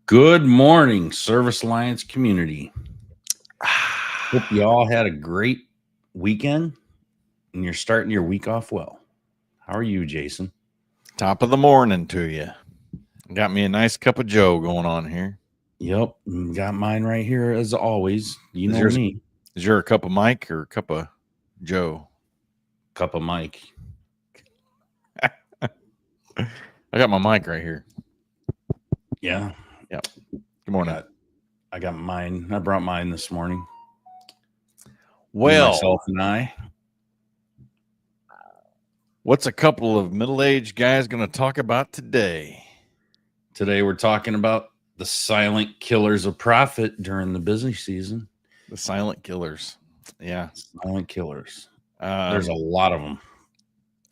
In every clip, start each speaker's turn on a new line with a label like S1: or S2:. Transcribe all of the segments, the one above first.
S1: Good morning, Service Alliance community. Hope you all had a great weekend and you're starting your week off well. How are you, Jason?
S2: Top of the morning to you. Got me a nice cup of Joe going on here.
S1: Yep, got mine right here as always. You know
S2: yours,
S1: me.
S2: Is your a cup of Mike or a cup of Joe?
S1: Cup of Mike.
S2: I got my mic right here.
S1: Yeah.
S2: Yep. Good morning.
S1: I got mine. I brought mine this morning.
S2: Well,
S1: myself and I.
S2: What's a couple of middle-aged guys going to talk about today?
S1: Today we're talking about the silent killers of profit during the busy season.
S2: The silent killers. Yeah.
S1: Silent killers. There's a lot of them.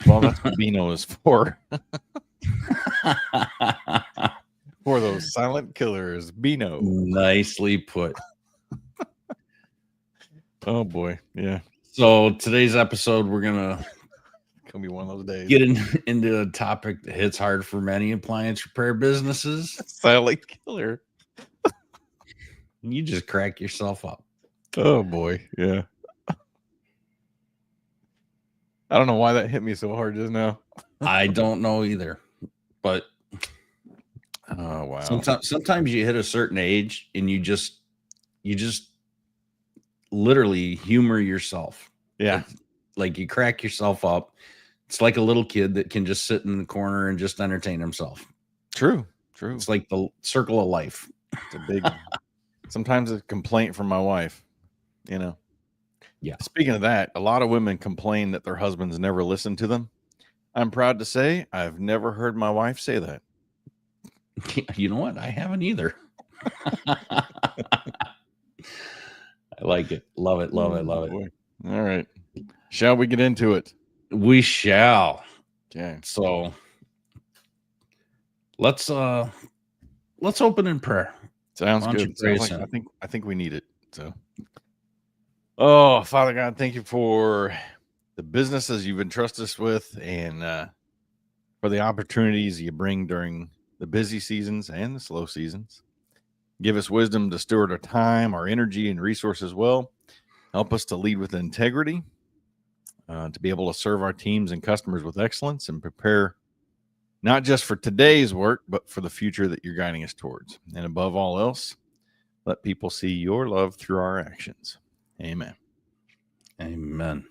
S2: Well, that's what Beano is for. For those silent killers, Beano.
S1: Nicely put.
S2: Oh boy, yeah.
S1: So today's episode, we're gonna
S2: be one of those days.
S1: Get into a topic that hits hard for many appliance repair businesses.
S2: Silent killer.
S1: You just crack yourself up.
S2: Oh boy, yeah. I don't know why that hit me so hard just now.
S1: I don't know either, but
S2: oh wow.
S1: Sometimes you hit a certain age and you just literally humor yourself.
S2: Yeah.
S1: Like you crack yourself up. It's like a little kid that can just sit in the corner and just entertain himself.
S2: True.
S1: It's like the circle of life.
S2: It's a big, sometimes a complaint from my wife, you know.
S1: Yeah.
S2: Speaking of that, a lot of women complain that their husbands never listen to them. I'm proud to say I've never heard my wife say that.
S1: You know what? I haven't either. I like it. Love it. Love it. Love it.
S2: Boy. All right. Shall we get into it?
S1: We shall.
S2: Okay.
S1: So let's open in prayer.
S2: Sounds good. I think we need it. So, oh, Father God, thank you for the businesses you've entrusted us with and for the opportunities you bring during the busy seasons and the slow seasons. Give us wisdom to steward our time, our energy, and resources well. Help us to lead with integrity, to be able to serve our teams and customers with excellence and prepare not just for today's work, but for the future that you're guiding us towards. And above all else, let people see your love through our actions. Amen.
S1: Amen.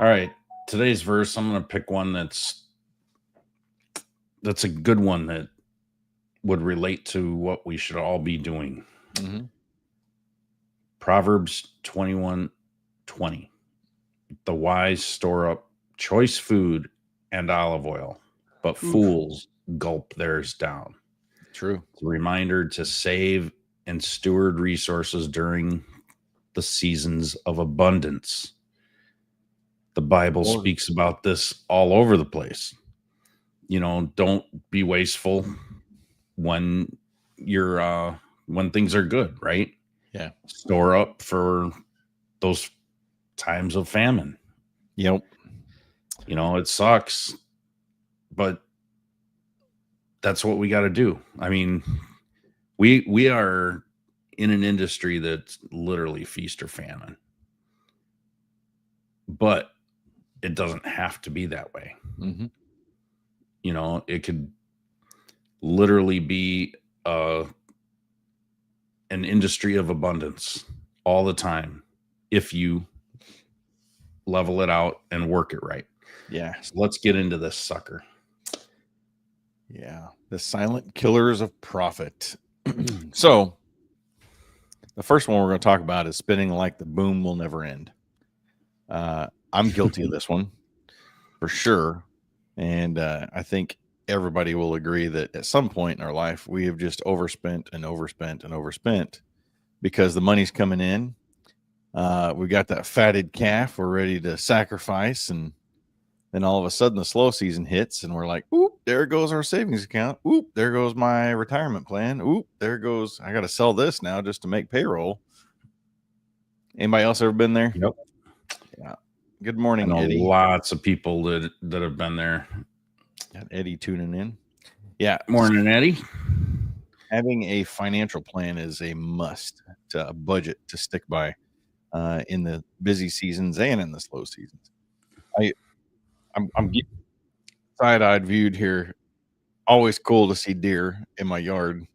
S1: All right. Today's verse, I'm going to pick one that's a good one that would relate to what we should all be doing.
S2: Mm-hmm.
S1: Proverbs 21:20. The wise store up choice food and olive oil, but fools gulp theirs down.
S2: True.
S1: It's a reminder to save and steward resources during the seasons of abundance. The Bible speaks about this all over the place. You know, don't be wasteful when you're when things are good, right?
S2: Yeah.
S1: Store up for those times of famine.
S2: Yep.
S1: You know, it sucks, but that's what we got to do. I mean, we are in an industry that's literally feast or famine, but it doesn't have to be that way.
S2: Mm-hmm.
S1: You know, it could literally be an industry of abundance all the time if you level it out and work it right.
S2: Yeah.
S1: So let's get into this sucker.
S2: Yeah. The silent killers of profit. So the first one we're going to talk about is spinning like the boom will never end. I'm guilty of this one for sure. And I think everybody will agree that at some point in our life, we have just overspent because the money's coming in. We got that fatted calf we're ready to sacrifice. And then all of a sudden the slow season hits and we're like, oop, there goes our savings account. Oop, there goes my retirement plan. Oop, there goes, I got to sell this now just to make payroll. Anybody else ever been there?
S1: Yep.
S2: Yeah. Good morning, Eddie.
S1: Lots of people that have been there.
S2: Got Eddie tuning in. Yeah.
S1: Morning, Eddie.
S2: having a financial plan is a must, to a budget to stick by in the busy seasons and in the slow seasons. I'm getting side-eyed viewed here. Always cool to see deer in my yard,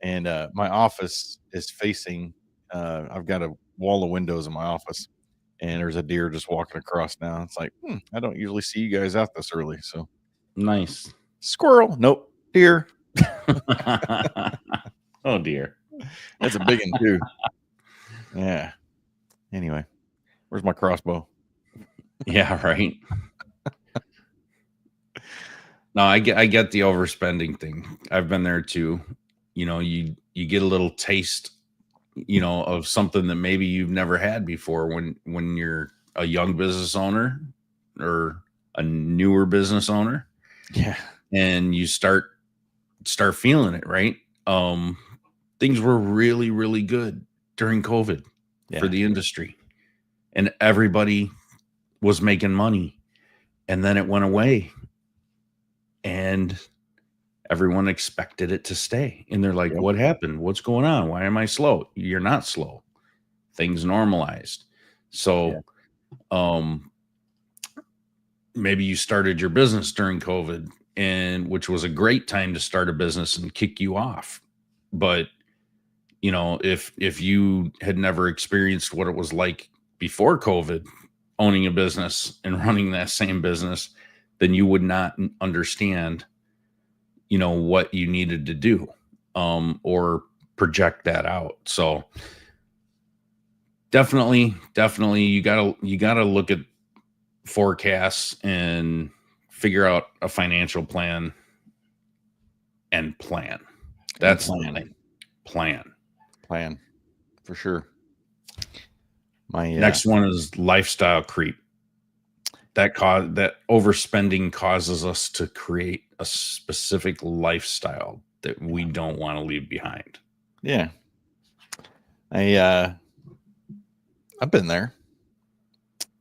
S2: and my office is facing. I've got a wall of windows in my office, and there's a deer just walking across now. It's like, I don't usually see you guys out this early, so
S1: Nice.
S2: squirrel, nope, deer.
S1: Oh dear,
S2: That's a big one too. Yeah. Anyway, where's my crossbow?
S1: yeah, right. No, I get the overspending thing. I've been there too. You get a little taste, of something that maybe you've never had before when you're a young business owner or a newer business owner.
S2: Yeah.
S1: And you start feeling it, right? Things were really, really good during COVID for the industry, and everybody was making money, and then it went away, and everyone expected it to stay. And they're like, what happened? What's going on? Why am I slow? You're not slow. Things normalized. So, maybe you started your business during COVID, and which was a great time to start a business and kick you off. But if you had never experienced what it was like before COVID, owning a business and running that same business, then you would not understand, what you needed to do, or project that out. So definitely you gotta look at forecasts and figure out a financial plan and plan. That's planning. Plan
S2: for sure. My
S1: next one is lifestyle creep. That overspending causes us to create a specific lifestyle that we don't want to leave behind.
S2: Yeah. I've been there.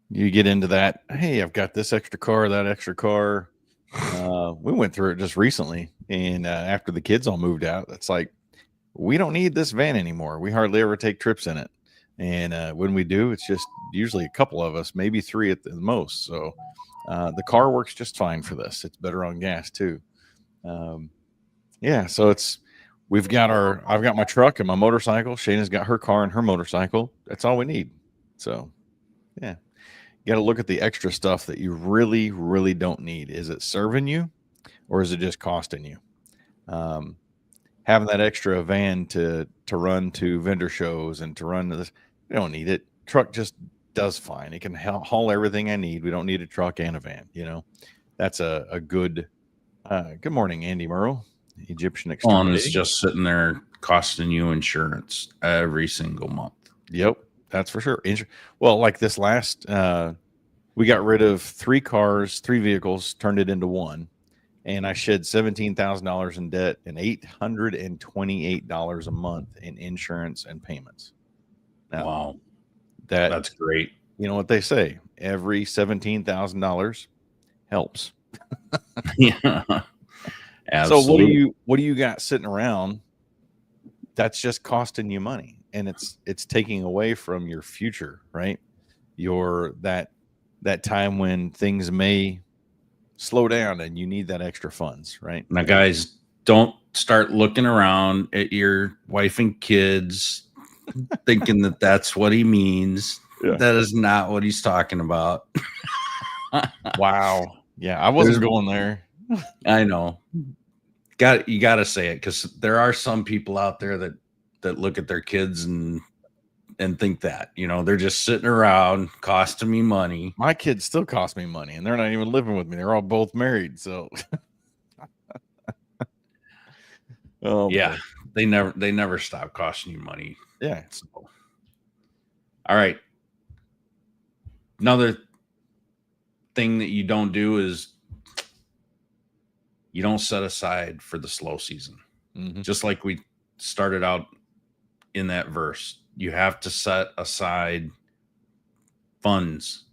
S2: You get into that. Hey, I've got this extra car, that extra car. We went through it just recently, and after the kids all moved out, it's like, we don't need this van anymore. We hardly ever take trips in it. And when we do, it's just usually a couple of us, maybe three at the most. So the car works just fine for this. It's better on gas too. So I've got my truck and my motorcycle. Shayna's got her car and her motorcycle. That's all we need. So yeah, you got to look at the extra stuff that you really, really don't need. Is it serving you, or is it just costing you? Having that extra van to run to vendor shows and to run to this, we don't need it. Truck just does fine. It can haul everything I need. We don't need a truck and a van. That's a good. Good morning, Andy Murrow, Egyptian Exterminating.
S1: And it's just sitting there costing you insurance every single month.
S2: Yep, that's for sure. Well, like this last, we got rid of 3 vehicles, turned it into one. And I shed $17,000 in debt and $828 a month in insurance and payments. Now,
S1: wow, that's great.
S2: You know what they say? Every $17,000 helps.
S1: Yeah, absolutely.
S2: So what do you got sitting around that's just costing you money, and it's taking away from your future, right? Your that time when things may slow down and you need that extra funds, right?
S1: Now, guys, don't start looking around at your wife and kids thinking that that's what he means. Yeah. That is not what he's talking about.
S2: Wow. Yeah, I wasn't going there.
S1: I know. You got to say it, because there are some people out there that look at their kids and think that, they're just sitting around costing me money.
S2: My kids still cost me money, and they're not even living with me. They're all both married. So
S1: yeah, they never stop costing you money.
S2: Yeah.
S1: So, all right. Another thing that you don't do is you don't set aside for the slow season. Mm-hmm. Just like we started out in that verse, you have to set aside funds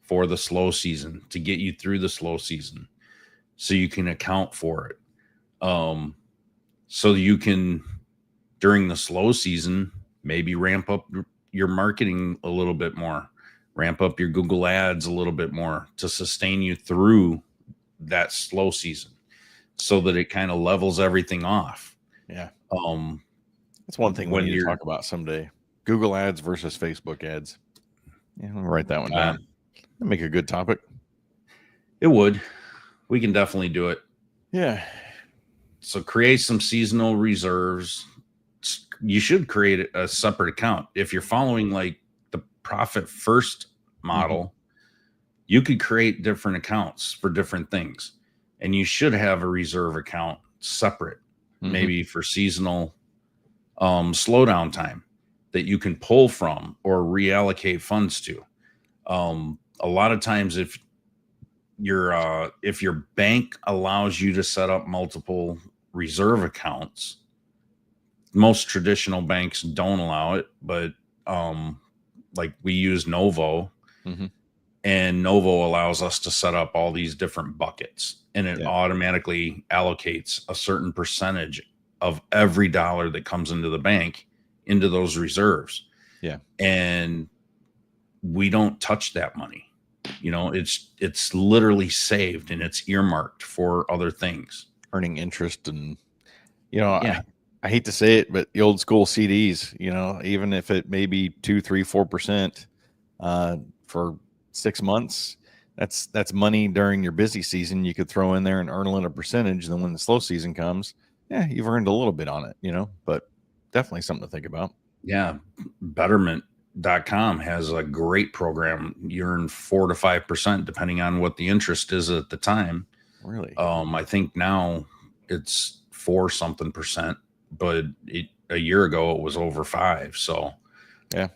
S1: for the slow season to get you through the slow season, so you can account for it. so you can, during the slow season, maybe ramp up your marketing a little bit more, ramp up your Google ads a little bit more to sustain you through that slow season, so that it kind of levels everything off.
S2: Yeah. That's one thing we need to talk about someday. Google ads versus Facebook ads. Yeah, I'll write that one down. That'd make a good topic.
S1: It would. We can definitely do it.
S2: Yeah.
S1: So create some seasonal reserves. You should create a separate account. If you're following like the profit first model, you could create different accounts for different things. And you should have a reserve account separate, maybe for seasonal slowdown time that you can pull from or reallocate funds to. A lot of times, if your bank allows you to set up multiple reserve accounts, most traditional banks don't allow it, but like we use Novo, and Novo allows us to set up all these different buckets, and it automatically allocates a certain percentage of every dollar that comes into the bank into those reserves.
S2: Yeah.
S1: And we don't touch that money. You know, it's literally saved and it's earmarked for other things,
S2: earning interest. And I hate to say it, but the old school CDs, even if it may be 2, 3, 4% for 6 months, that's money during your busy season you could throw in there and earn a little percentage. Then when the slow season comes, you've earned a little bit on it, but definitely something to think about.
S1: Yeah. Betterment.com has a great program. You earn 4 to 5% depending on what the interest is at the time.
S2: Really?
S1: I think now it's 4 something percent, but a year ago it was over 5. So
S2: yeah,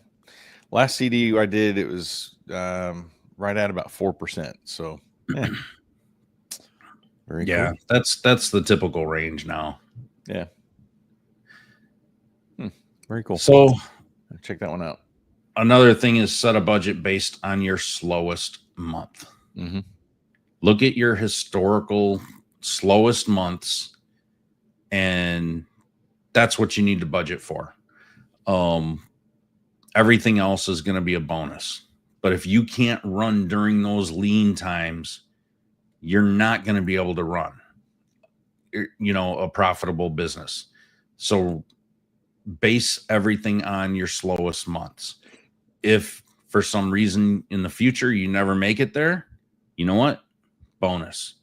S2: last CD I did, it was right at about 4%. So very cool.
S1: That's the typical range now.
S2: Yeah. Very cool.
S1: So
S2: check that one out.
S1: Another thing is set a budget based on your slowest month. Look at your historical slowest months, and that's what you need to budget for. Everything else is going to be a bonus. But if you can't run during those lean times, you're not going to be able to run, a profitable business. So base everything on your slowest months. If for some reason in the future you never make it there, you know what? Bonus.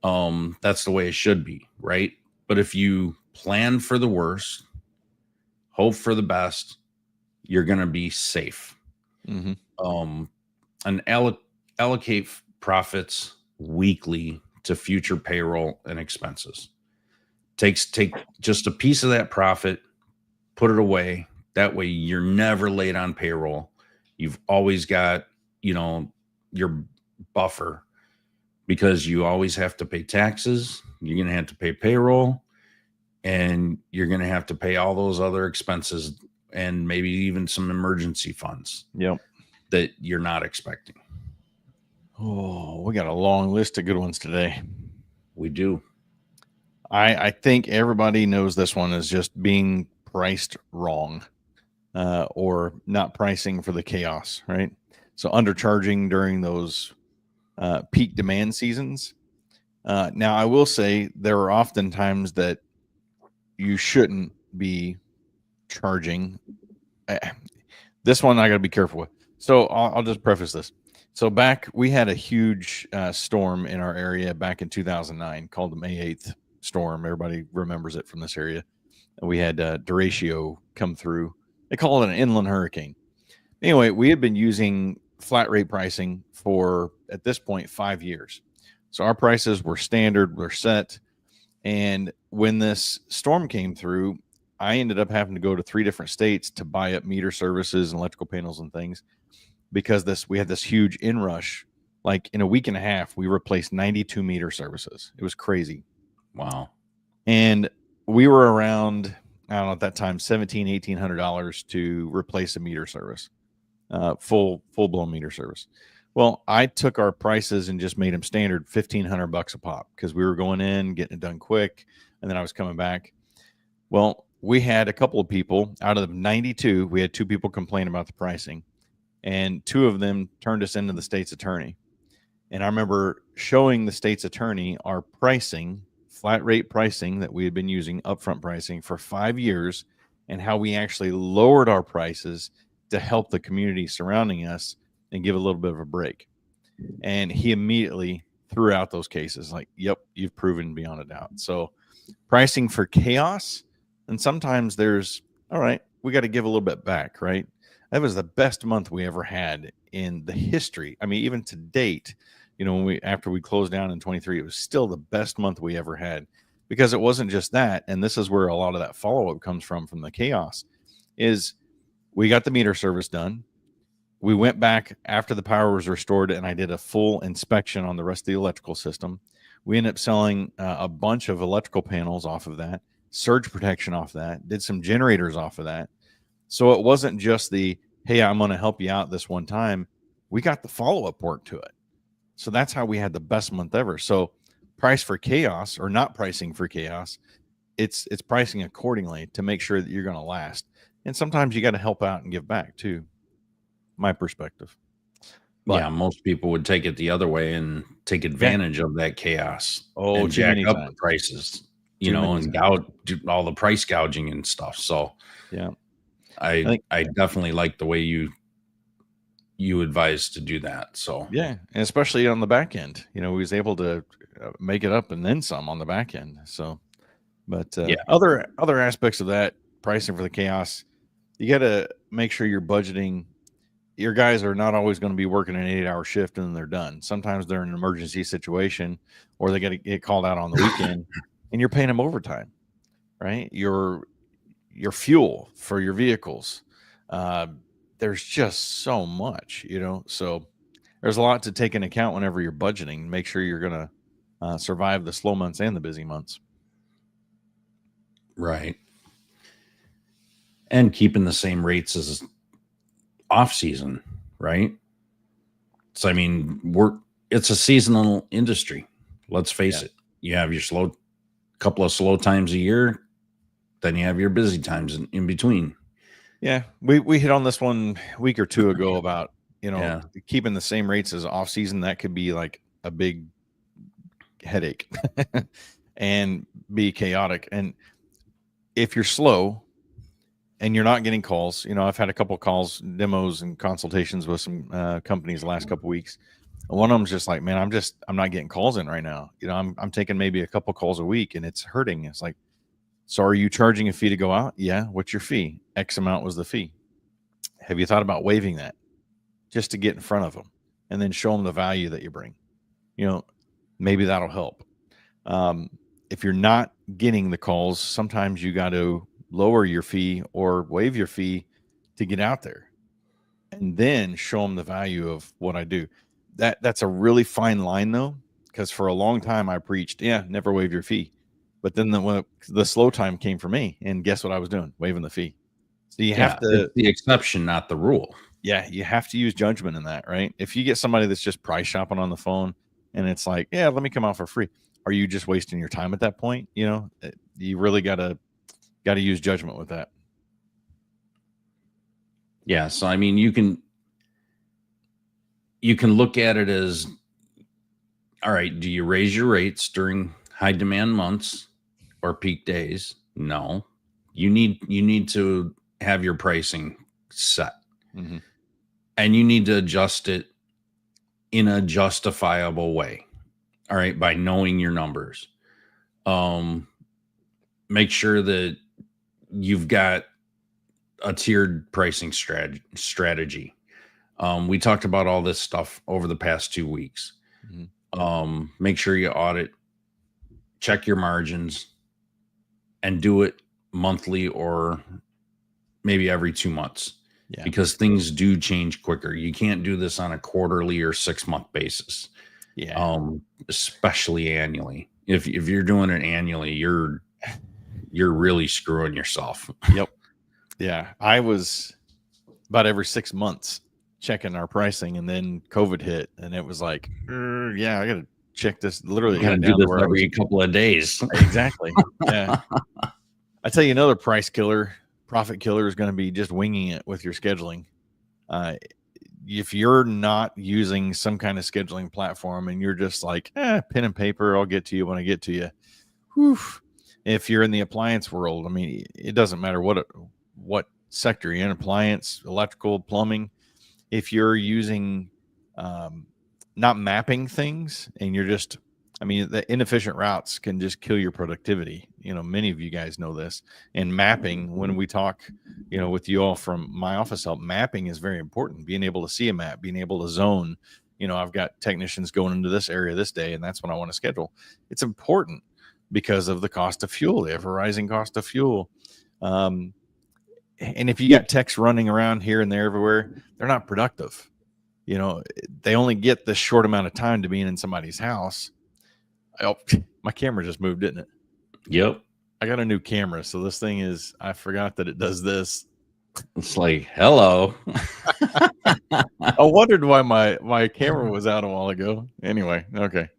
S1: That's the way it should be, right? But if you plan for the worst, hope for the best, you're going to be safe. And allocate profits weekly to future payroll and expenses. Take just a piece of that profit, put it away. That way you're never late on payroll. You've always got, your buffer, because you always have to pay taxes. You're going to have to pay payroll, and you're going to have to pay all those other expenses and maybe even some emergency funds that you're not expecting.
S2: Oh, we got a long list of good ones today.
S1: We do.
S2: I think everybody knows this one is just being priced wrong, or not pricing for the chaos, right? So undercharging during those peak demand seasons. Now, I will say there are often times that you shouldn't be charging. This one I got to be careful with. So I'll just preface this. So we had a huge storm in our area back in 2009 called the May 8th storm. Everybody remembers it from this area. We had derecho come through. They call it an inland hurricane. Anyway, we had been using flat rate pricing for, at this point, 5 years. So our prices were standard, were set. And when this storm came through, I ended up having to go to 3 different states to buy up meter services and electrical panels and things, because we had this huge inrush. Like in a week and a half, we replaced 92 meter services. It was crazy.
S1: Wow.
S2: And we were around, I don't know, at that time, $1,800 to replace a meter service, full blown meter service. Well, I took our prices and just made them standard $1,500 a pop, because we were going in, getting it done quick, and then I was coming back. Well, we had a couple of people out of 92. We had 2 people complain about the pricing, and 2 of them turned us into the state's attorney. And I remember showing the state's attorney our pricing, flat rate pricing that we had been using, upfront pricing for 5 years, and how we actually lowered our prices to help the community surrounding us and give a little bit of a break. And he immediately threw out those cases like, yep, you've proven beyond a doubt. So pricing for chaos, and sometimes there's, all right, we got to give a little bit back, right? That was the best month we ever had in the history. I mean, even to date, when after we closed down in 23, it was still the best month we ever had, because it wasn't just that. And this is where a lot of that follow-up comes from the chaos, is we got the meter service done. We went back after the power was restored, and I did a full inspection on the rest of the electrical system. We ended up selling a bunch of electrical panels off of that, surge protection off that, did some generators off of that. So it wasn't just the, hey, I'm going to help you out this one time. We got the follow-up work to it. So that's how we had the best month ever. So price for chaos, or not pricing for chaos, it's pricing accordingly to make sure that you're going to last. And sometimes you got to help out and give back too. My perspective.
S1: But, yeah, most people would take it the other way and take advantage of that chaos.
S2: Oh,
S1: and jack up the prices, and do all the price gouging and stuff. So
S2: yeah,
S1: I definitely like the way you advise to do that. So
S2: yeah, and especially on the back end, we was able to make it up and then some on the back end. So, but yeah, other aspects of that pricing for the chaos, you got to make sure you're budgeting. Your guys are not always going to be working an 8-hour shift and then they're done. Sometimes they're in an emergency situation, or they got to get called out on the weekend, and you're paying them overtime, right? Your fuel for your vehicles. There's just so much, so there's a lot to take into account whenever you're budgeting. Make sure you're going to survive the slow months and the busy months.
S1: Right. And keeping the same rates as off season, right? So, I mean, it's a seasonal industry. Let's face it. You have your couple of slow times a year, then you have your busy times in between.
S2: Yeah, we hit on this one a week or two ago about keeping the same rates as off season. That could be like a big headache and be chaotic. And if you're slow and you're not getting calls, I've had a couple of calls, demos, and consultations with some companies the last couple of weeks. One of them's just like, man, I'm not getting calls in right now. I'm taking maybe a couple calls a week, and it's hurting. It's like, so are you charging a fee to go out? Yeah. What's your fee? X amount was the fee. Have you thought about waiving that just to get in front of them and then show them the value that you bring? Maybe that'll help. If you're not getting the calls, sometimes you got to lower your fee or waive your fee to get out there, and then show them the value of what I do. That's a really fine line though, because for a long time I preached, never waive your fee. But then the slow time came for me, and guess what I was doing? Waiving the fee. So you have to,
S1: it's the exception, not the rule.
S2: Yeah, you have to use judgment in that, right? If you get somebody that's just price shopping on the phone and it's like, yeah, let me come out for free, are you just wasting your time at that point? You really got to use judgment with that.
S1: Yeah. So, I mean, you can look at it as, all right, do you raise your rates during high demand months or peak days? No. You need to have your pricing set.
S2: Mm-hmm.
S1: And you need to adjust it in a justifiable way. All right. By knowing your numbers. Make sure that you've got a tiered pricing strategy. We talked about all this stuff over the past 2 weeks. Mm-hmm. Make sure you audit, check your margins, and do it monthly or maybe every 2 months. Yeah. Because things do change quicker. You can't do this on a quarterly or 6-month basis.
S2: Yeah.
S1: Especially annually. If you're doing it annually, you're really screwing yourself.
S2: Yep. Yeah. I was about every 6 months checking our pricing, and then COVID hit, and it was like, I got to check this. Literally,
S1: got to do this every couple of days.
S2: Exactly. Yeah. I tell you, another profit killer is going to be just winging it with your scheduling. If you're not using some kind of scheduling platform and you're just like, pen and paper, I'll get to you when I get to you. Whew. If you're in the appliance world, I mean, it doesn't matter what sector you're in, appliance, electrical, plumbing. If you're using not mapping things and you're just, I mean, the inefficient routes can just kill your productivity. Many of you guys know this. And mapping, when we talk, with you all from my office help, mapping is very important. Being able to see a map, being able to zone. I've got technicians going into this area this day, and that's when I want to schedule. It's important because of the cost of fuel. They have a rising cost of fuel. And if you got techs running around here and there everywhere, they're not productive. They only get this short amount of time to being in somebody's house. Oh, my camera just moved, didn't it?
S1: Yep.
S2: I got a new camera, so this thing I forgot that it does this.
S1: It's like, hello.
S2: I wondered why my camera was out a while ago. Anyway, okay.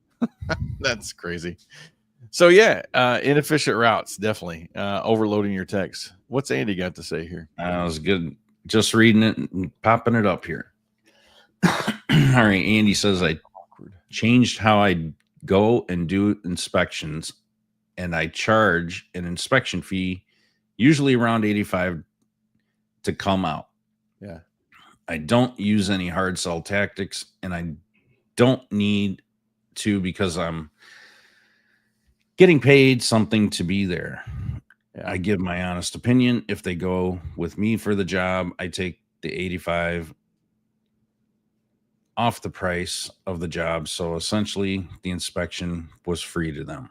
S2: That's crazy. So yeah, inefficient routes, definitely. Overloading your text. What's Andy got to say here?
S1: That was good. Just reading it and popping it up here. All right, Andy says, I changed how I go and do inspections, and I charge an inspection fee, usually around $85 to come out.
S2: Yeah.
S1: I don't use any hard sell tactics, and I don't need to because I'm getting paid something to be there. Yeah. I give my honest opinion. If they go with me for the job, I take the $85 off the price of the job. So essentially the inspection was free to them.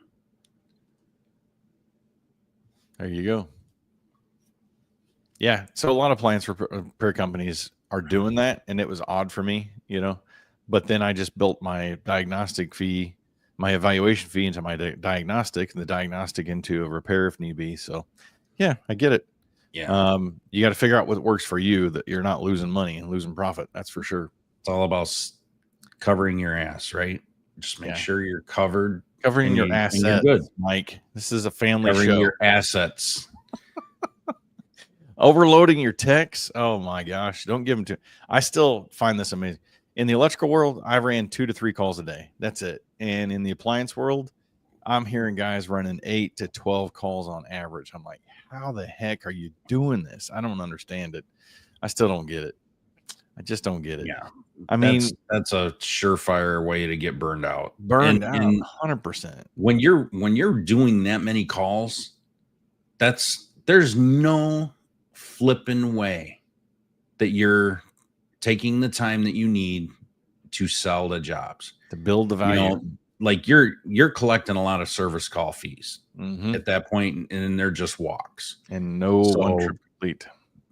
S2: There you go. Yeah. So a lot of appliance repair companies are doing that. And it was odd for me, but then I just built my diagnostic fee, my evaluation fee into my diagnostic, and the diagnostic into a repair if need be. So yeah, I get it.
S1: Yeah.
S2: You got to figure out what works for you, that you're not losing money and losing profit. That's for sure.
S1: It's all about covering your ass, right? Just make sure you're covered.
S2: Covering your assets, good. Mike. This is a family
S1: covering
S2: show.
S1: Your assets.
S2: Overloading your techs. Oh my gosh. Don't give them to. I still find this amazing. In the electrical world, I ran 2 to 3 calls a day. That's it. And in the appliance world, I'm hearing guys running 8 to 12 calls on average. I'm like, how the heck are you doing this? I don't understand it. I still don't get it. I just don't get it.
S1: Yeah.
S2: I mean,
S1: that's a surefire way to get burned out.
S2: Burned out 100%.
S1: When you're doing that many calls, there's no flipping way that you're taking the time that you need to sell the jobs,
S2: to build the value.
S1: Like you're collecting a lot of service call fees at that point, and they're just walks.
S2: And one trip complete.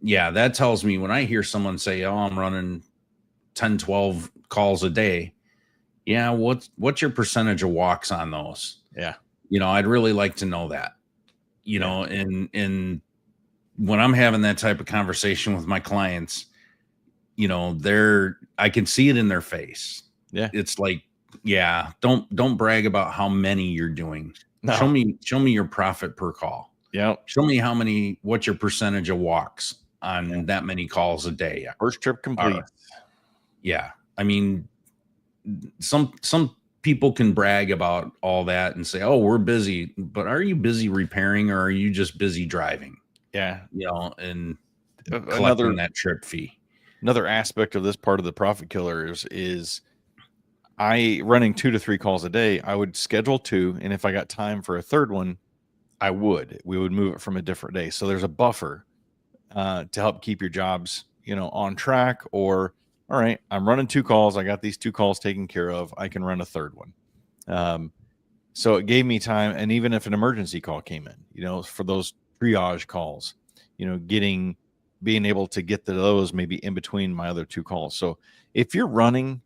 S1: Yeah, that tells me when I hear someone say, oh, I'm running 10, 12 calls a day. Yeah, what's your percentage of walks on those?
S2: Yeah.
S1: I'd really like to know that. And when I'm having that type of conversation with my clients, I can see it in their face.
S2: Yeah.
S1: It's like, yeah, don't brag about how many you're doing.
S2: No.
S1: Show me your profit per call.
S2: Yeah.
S1: Show me what's your percentage of walks on that many calls a day.
S2: First trip complete.
S1: Yeah. I mean, some people can brag about all that and say, oh, we're busy, but are you busy repairing or are you just busy driving?
S2: Yeah.
S1: And collecting that trip fee.
S2: Another aspect of this part of the profit killers is I running 2 to 3 calls a day. I would schedule 2. And if I got time for a third one, we would move it from a different day. So there's a buffer to help keep your jobs, on track. Or, all right, I'm running 2 calls. I got these 2 calls taken care of. I can run a third one. So it gave me time. And even if an emergency call came in, for those triage calls, being able to get to those maybe in between my other 2 calls. So if you're running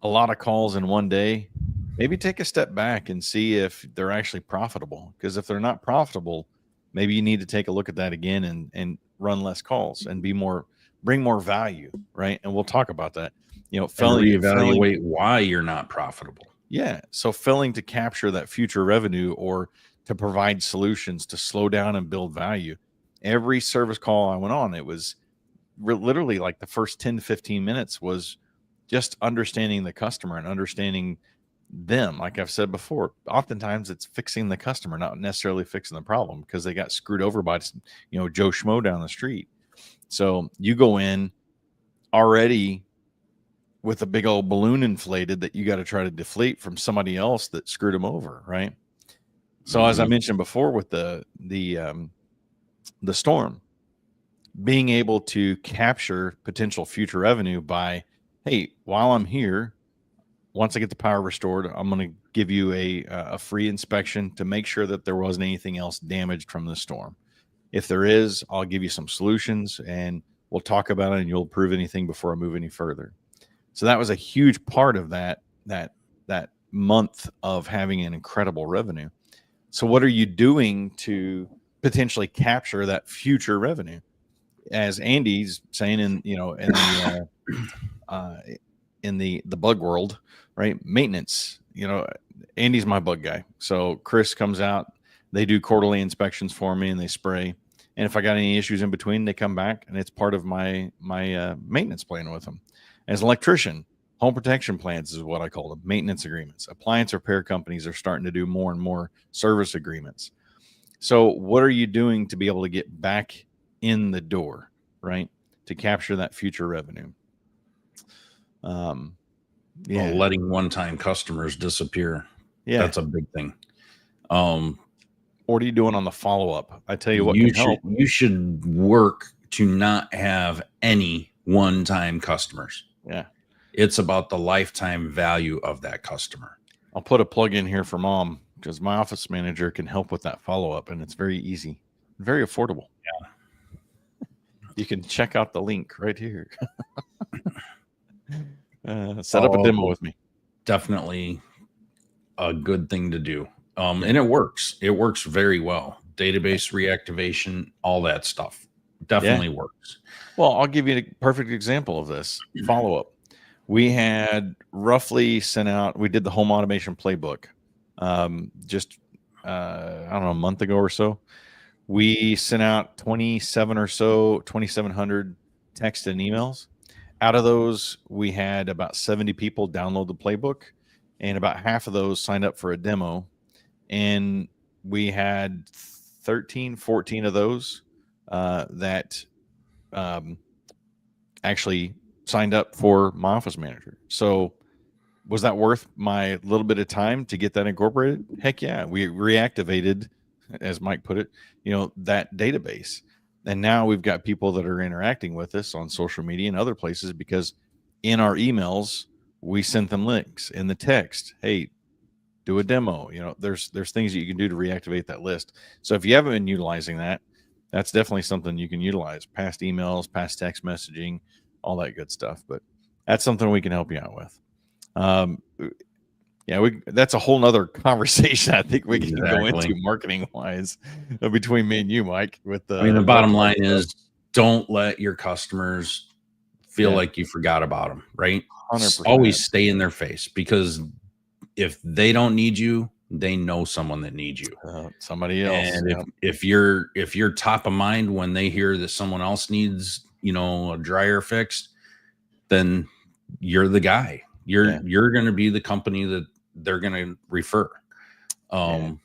S2: a lot of calls in one day, maybe take a step back and see if they're actually profitable. Because if they're not profitable, maybe you need to take a look at that again and run less calls and bring more value, right? And we'll talk about that.
S1: Reevaluate why you're not profitable.
S2: Yeah. So failing to capture that future revenue or to provide solutions to slow down and build value. Every service call I went on, it was literally like the first 10 to 15 minutes was just understanding the customer and understanding them. Like I've said before, oftentimes it's fixing the customer, not necessarily fixing the problem, because they got screwed over by, Joe Schmo down the street. So you go in already with a big old balloon inflated that you got to try to deflate from somebody else that screwed them over, right? So as I mentioned before with the storm, being able to capture potential future revenue by, hey, while I'm here, once I get the power restored, I'm going to give you a free inspection to make sure that there wasn't anything else damaged from the storm. If there is, I'll give you some solutions and we'll talk about it and you'll approve anything before I move any further. So that was a huge part of that month of having an incredible revenue. So what are you doing to potentially capture that future revenue? As Andy's saying in the bug world, right? Maintenance, Andy's my bug guy. So Chris comes out, they do quarterly inspections for me and they spray. And if I got any issues in between, they come back and it's part of my maintenance plan with them. As an electrician, home protection plans is what I call them, maintenance agreements. Appliance repair companies are starting to do more and more service agreements. So what are you doing to be able to get back in the door, right? To capture that future revenue.
S1: Letting one-time customers disappear.
S2: Yeah.
S1: That's a big thing.
S2: What are you doing on the follow-up? I tell you what can help.
S1: You should work to not have any one-time customers.
S2: Yeah.
S1: It's about the lifetime value of that customer.
S2: I'll put a plug in here for Mom because my office manager can help with that follow-up, and it's very easy, very affordable.
S1: Yeah.
S2: You can check out the link right here. Set up a demo with me.
S1: Definitely a good thing to do. And it works. It works very well. Database reactivation, all that stuff definitely works.
S2: Well, I'll give you a perfect example of this follow-up. We had roughly sent out, we did the home automation playbook just, I don't know, a month ago or so. We sent out 2,700 texts and emails. Out of those, we had about 70 people download the playbook, and about half of those signed up for a demo. And we had 13, 14 of those that actually signed up for my office manager. So was that worth my little bit of time to get that incorporated? Heck yeah. We reactivated, as Mike put it, that database. And now we've got people that are interacting with us on social media and other places because in our emails, we sent them links in the text. Hey, do a demo. There's things that you can do to reactivate that list. So if you haven't been utilizing that, that's definitely something you can utilize. Past emails, past text messaging, all that good stuff. But that's something we can help you out with. That's a whole nother conversation. I think we can go into marketing wise between me and you, Mike.
S1: The bottom line is don't let your customers feel like you forgot about them, right?
S2: 100%.
S1: Always stay in their face, because if they don't need you, they know someone that needs you.
S2: Somebody else.
S1: And if you're top of mind when they hear that someone else needs, a dryer fixed, then you're the guy. You're going to be the company that they're going to refer. So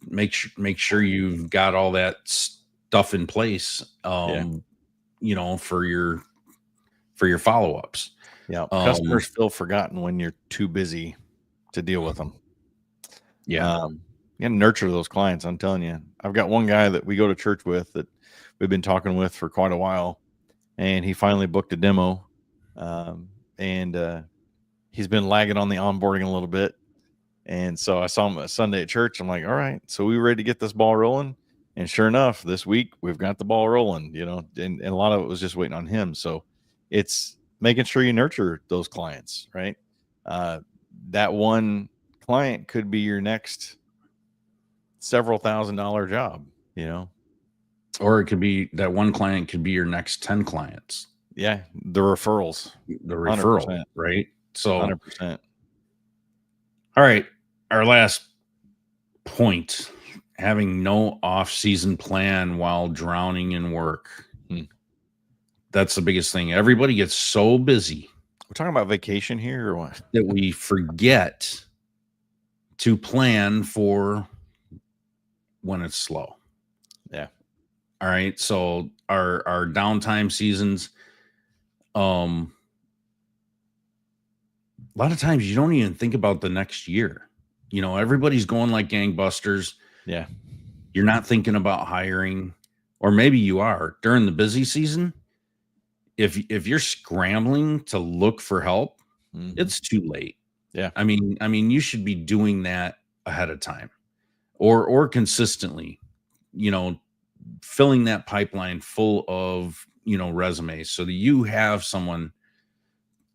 S1: make sure you've got all that stuff in place, for your follow-ups.
S2: Yeah. Customers feel forgotten when you're too busy to deal with them.
S1: Yeah.
S2: You gotta nurture those clients. I'm telling you, I've got one guy that we go to church with that we've been talking with for quite a while, and he finally booked a demo. And he's been lagging on the onboarding a little bit. And so I saw him Sunday at church. I'm like, all right, so we ready to get this ball rolling? And sure enough, this week we've got the ball rolling, and a lot of it was just waiting on him. So it's making sure you nurture those clients, right? That one client could be your next several $1,000 job,
S1: or it could be that one client could be your next 10 clients.
S2: Yeah. The referral,
S1: 100%, right? So
S2: 100%.
S1: All right. Our last point having no off-season plan while drowning in work. That's the biggest thing. Everybody gets so busy.
S2: We're talking about vacation here or what?
S1: That we forget to plan for when it's slow.
S2: Yeah.
S1: All right. So our downtime seasons, a lot of times you don't even think about the next year. You know, everybody's going like gangbusters.
S2: Yeah.
S1: You're not thinking about hiring, or maybe you are during the busy season. If you're scrambling to look for help, it's too late.
S2: Yeah.
S1: I mean, you should be doing that ahead of time or consistently, you know, filling that pipeline full of, you know, resumes so that you have someone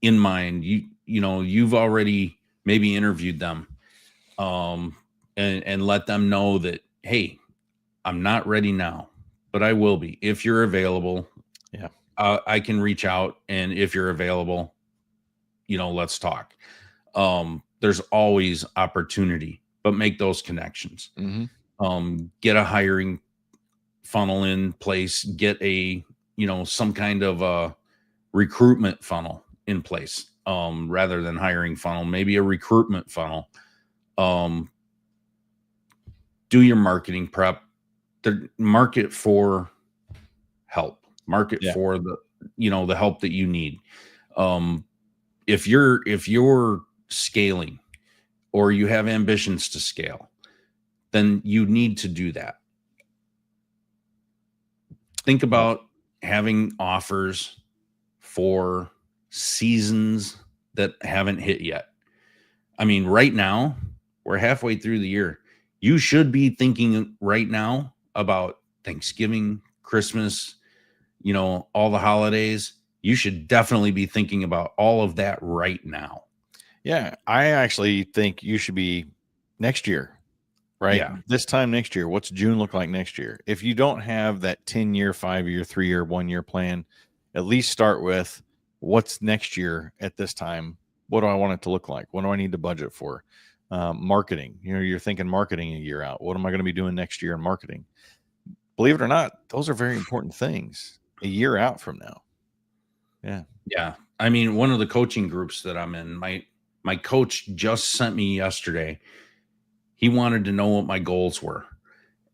S1: in mind. You know, you've already maybe interviewed them, and let them know that, hey, I'm not ready now, but I will be if you're available.
S2: Yeah.
S1: I can reach out, and if you're available, you know, let's talk. There's always opportunity, but make those connections. Get a hiring funnel in place, get a, you know, some kind of a recruitment funnel in place, rather than hiring funnel, maybe a recruitment funnel. Do your marketing prep, the market for help, for the, you know, the help that you need. If you're scaling or you have ambitions to scale, then you need to do that. Think about having offers for seasons that haven't hit yet. I mean, right now, we're halfway through the year. You should be thinking right now about Thanksgiving, Christmas, you know, all the holidays. You should definitely be thinking about all of that right now.
S2: Yeah. I actually think you should be next year, right?
S1: Yeah.
S2: This time next year. What's June look like next year? If you don't have that 10-year, 5-year, 3-year, 1-year plan, at least start with what's next year at this time. What do I want it to look like? What do I need to budget for? Marketing. You know, you're thinking marketing a year out. What am I going to be doing next year in marketing? Believe it or not, those are very important things a year out from now. Yeah.
S1: Yeah. I mean, one of the coaching groups that I'm in, my coach just sent me yesterday. He wanted to know what my goals were.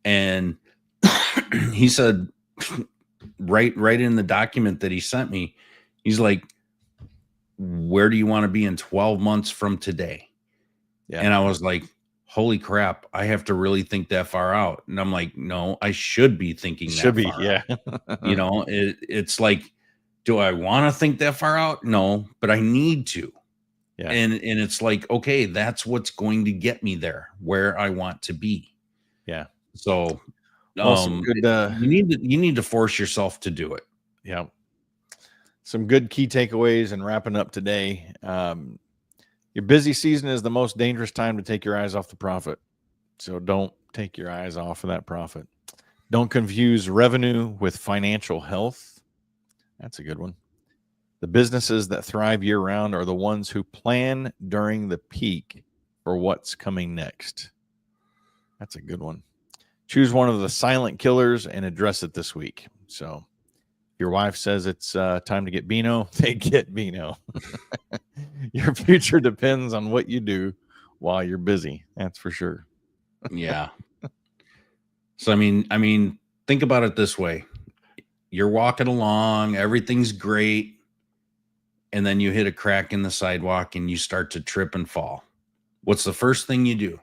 S1: And he said, right in the document that he sent me, he's like, where do you want to be in 12 months from today? Yeah. And I was like, holy crap, I have to really think that far out. And I'm like, no, I should be thinking that far out. You know, it's like, do I want to think that far out? No, but I need to. Yeah. And it's like, okay, that's what's going to get me there where I want to be.
S2: Yeah.
S1: So you need to force yourself to do it.
S2: Yeah. Some good key takeaways and wrapping up today. Your busy season is the most dangerous time to take your eyes off the profit. So don't take your eyes off of that profit. Don't confuse revenue with financial health. That's a good one. The businesses that thrive year round are the ones who plan during the peak for what's coming next. That's a good one. Choose one of the silent killers and address it this week. So if your wife says it's time to get Beano, they get Beano. Your future depends on what you do while you're busy. That's for sure.
S1: Yeah. So, I mean, think about it this way. You're walking along, everything's great. And then you hit a crack in the sidewalk and you start to trip and fall. What's the first thing you do?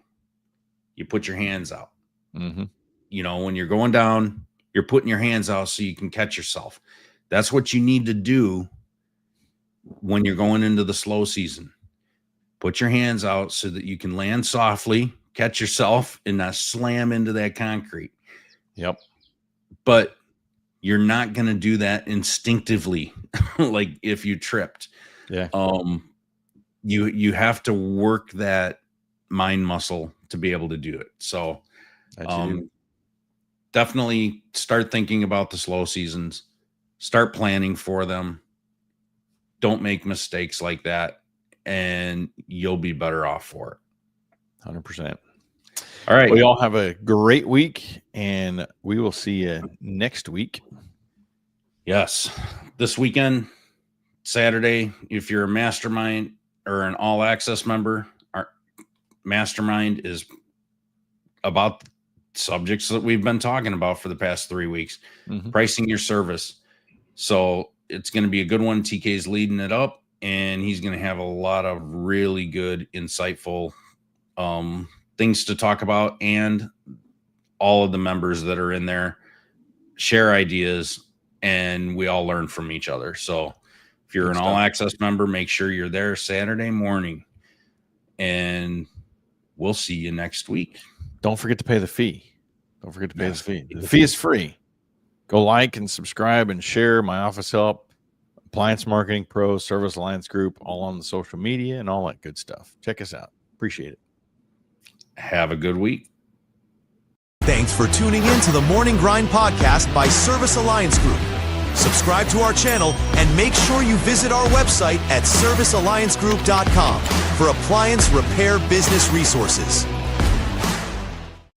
S1: You put your hands out.
S2: Mm-hmm.
S1: You know, when you're going down, you're putting your hands out so you can catch yourself. That's what you need to do when you're going into the slow season. Put your hands out so that you can land softly, catch yourself, and not slam into that concrete.
S2: Yep.
S1: But you're not going to do that instinctively, like if you tripped.
S2: Yeah.
S1: You have to work that mind muscle to be able to do it. So, definitely start thinking about the slow seasons. Start planning for them. Don't make mistakes like that, and you'll be better off for it.
S2: 100%.
S1: All right.
S2: Well, y'all have a great week, and we will see you next week.
S1: Yes. This weekend, Saturday, if you're a mastermind or an all access member, our mastermind is about subjects that we've been talking about for the past 3 weeks. Pricing your service. So it's going to be a good one. TK's leading it up, and he's going to have a lot of really good, insightful things to talk about, and all of the members that are in there share ideas, and we all learn from each other. So if you're an all access member, make sure you're there Saturday morning, and we'll see you next week.
S2: Don't forget to pay the fee. The fee is free. Go like and subscribe and share my office help, Appliance Marketing Pro, Service Alliance Group, all on the social media and all that good stuff. Check us out. Appreciate it.
S1: Have a good week.
S3: Thanks for tuning in to the Morning Grind podcast by Service Alliance Group. Subscribe to our channel and make sure you visit our website at servicealliancegroup.com for appliance repair business resources.